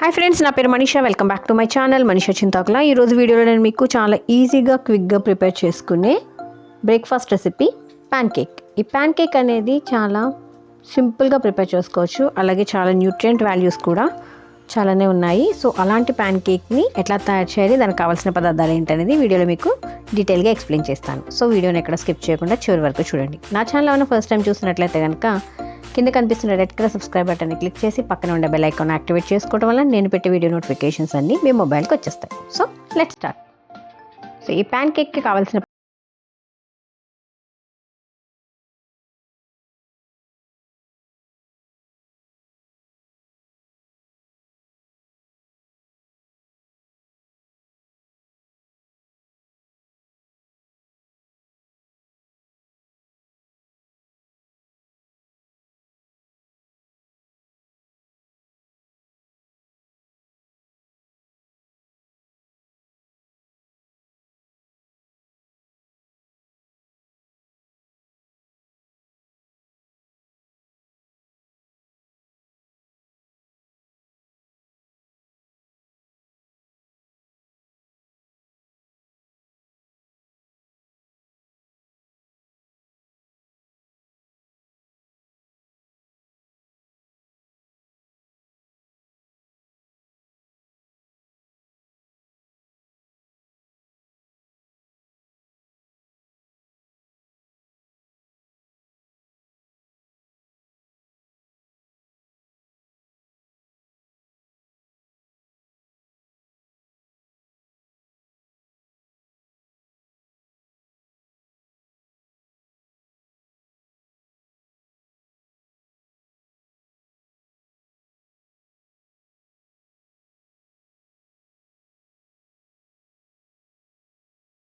Hi friends, నా పేరు Manisha. Welcome back to my channel Manisha Chintakula. ఈరోజు వీడియోలో నేను మీకు చాలా ఈజీగా క్విక్గా ప్రిపేర్ చేసుకునే బ్రేక్ఫాస్ట్ రెసిపీ ప్యాన్ కేక్. ఈ ప్యాన్ కేక్ అనేది చాలా సింపుల్గా ప్రిపేర్ చేసుకోవచ్చు, అలాగే చాలా న్యూట్రియంట్ వాల్యూస్ కూడా చాలానే ఉన్నాయి. సో అలాంటి ప్యాన్ కేక్ని ఎట్లా తయారు చేయాలి, దానికి కావాల్సిన పదార్థాలు ఏంటనేది వీడియోలో మీకు డీటెయిల్గా ఎక్స్ప్లెయిన్ చేస్తాను. సో వీడియోని ఎక్కడ స్కిప్ చేయకుండా చివరి వరకు చూడండి. నా ఛానల్ ఏమైనా ఫస్ట్ టైం చూసినట్లయితే కనుక కింద కనిపిస్తున్న రెడ్ కలర్ సబ్స్క్రైబ్ బటన్ని క్లిక్ చేసి పక్కన ఉండే బెల్ ఐకాన్ యాక్టివేట్ చేసుకోవడం వల్ల నేను పెట్టే వీడియో నోటిఫికేషన్స్ అన్నీ మీ మొబైల్కి వచ్చేస్తాయి. So let's start. సో ఈ ప్యాన్ కేక్కి కావాల్సిన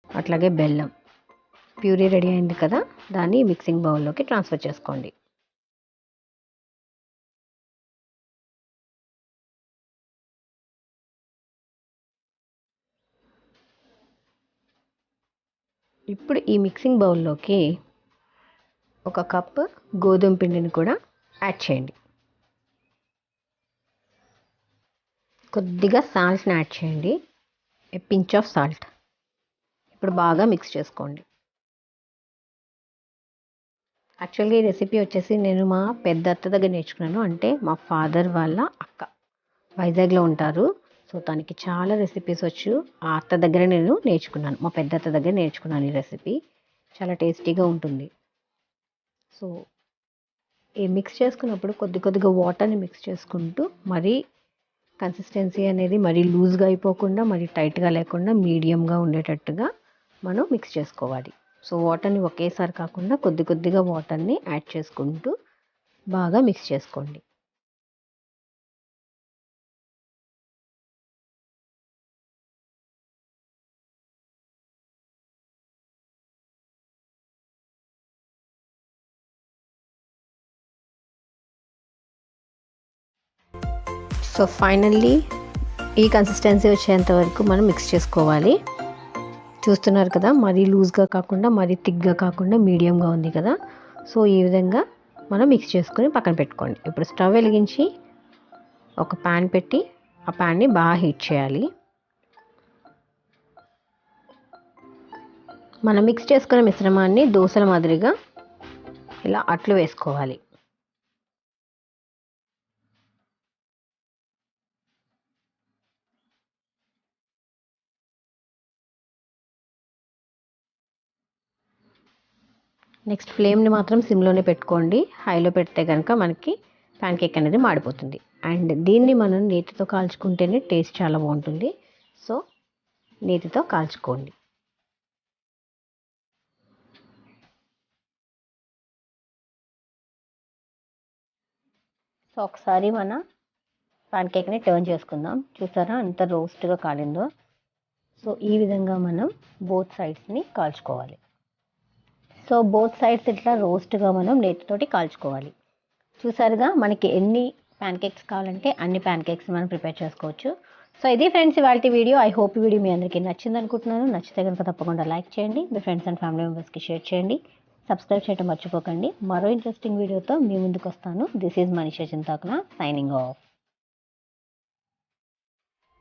అట్లాగే బెల్లం ప్యూరీ రెడీ అయింది కదా, దాన్ని మిక్సింగ్ బౌల్లోకి ట్రాన్స్ఫర్ చేసుకోండి. ఇప్పుడు ఈ మిక్సింగ్ బౌల్లోకి ఒక కప్ గోధుమ పిండిని కూడా యాడ్ చేయండి. కొద్దిగా సాల్ట్ని యాడ్ చేయండి, ఏ పించ్ ఆఫ్ సాల్ట్. ఇప్పుడు బాగా మిక్స్ చేసుకోండి. యాక్చువల్గా ఈ రెసిపీ వచ్చేసి నేను మా పెద్ద అత్త దగ్గర నేర్చుకున్నాను. అంటే మా ఫాదర్ వాళ్ళ అక్క వైజాగ్లో ఉంటారు. సో తనకి చాలా రెసిపీస్ వచ్చు. ఆ అత్త దగ్గర నేను నేర్చుకున్నాను, మా పెద్ద అత్త దగ్గర నేర్చుకున్నాను. ఈ రెసిపీ చాలా టేస్టీగా ఉంటుంది. సో ఈ మిక్స్ చేసుకున్నప్పుడు కొద్దిగా వాటర్ని మిక్స్ చేసుకుంటూ, మరీ కన్సిస్టెన్సీ అనేది మరీ లూజ్గా అయిపోకుండా మరీ టైట్గా లేకుండా మీడియంగా ఉండేటట్టుగా మనం మిక్స్ చేసుకోవాలి. సో వాటర్ని ఒకేసారి కాకుండా కొద్దిగా వాటర్ని యాడ్ చేసుకుంటూ బాగా మిక్స్ చేసుకోండి. సో ఫైనల్లీ ఈ కన్సిస్టెన్సీ వచ్చేంత వరకు మనం మిక్స్ చేసుకోవాలి. చూస్తున్నారు కదా, మరీ లూజ్గా కాకుండా మరీ థిక్గా కాకుండా మీడియంగా ఉంది కదా. సో ఈ విధంగా మనం మిక్స్ చేసుకొని పక్కన పెట్టుకోండి. ఇప్పుడు స్టవ్ వెలిగించి ఒక ప్యాన్ పెట్టి ఆ ప్యాన్ని బాగా హీట్ చేయాలి. మనం మిక్స్ చేసుకున్న మిశ్రమాన్ని దోశల మాదిరిగా ఇలా అట్లు వేసుకోవాలి. నెక్స్ట్ ఫ్లేమ్ని మాత్రం సిమ్లోనే పెట్టుకోండి. హైలో పెడితే కనుక మనకి ప్యాన్ కేక్ అనేది మాడిపోతుంది. అండ్ దీన్ని మనం నేతితో కాల్చుకుంటేనే టేస్ట్ చాలా బాగుంటుంది. సో నేతితో కాల్చుకోండి. సో ఒకసారి మన ప్యాన్ కేక్ని టర్న్ చేసుకుందాం. చూసారా ఎంత రోస్ట్గా కాలిందో. సో ఈ విధంగా మనం బోత్ సైడ్స్ని కాల్చుకోవాలి. సో బోత్ సైడ్స్ ఇట్లా రోస్ట్గా మనం నేతితోటి కాల్చుకోవాలి. చూసారుగా, మనకి ఎన్ని ప్యాన్ కేక్స్ కావాలంటే అన్ని ప్యాన్ కేక్స్ మనం ప్రిపేర్ చేసుకోవచ్చు. సో ఇది ఫ్రెండ్స్ ఇవాళ వీడియో. ఐ హోప్ ఈ వీడియో మీ అందరికీ నచ్చింది అనుకుంటున్నాను. నచ్చితే కనుక తప్పకుండా లైక్ చేయండి, మీ ఫ్రెండ్స్ అండ్ ఫ్యామిలీ మెంబర్స్కి షేర్ చేయండి, సబ్స్క్రైబ్ చేయడం మర్చిపోకండి. మరో ఇంట్రెస్టింగ్ వీడియోతో మీ ముందుకు వస్తాను. This is Manisha Chintakula signing of.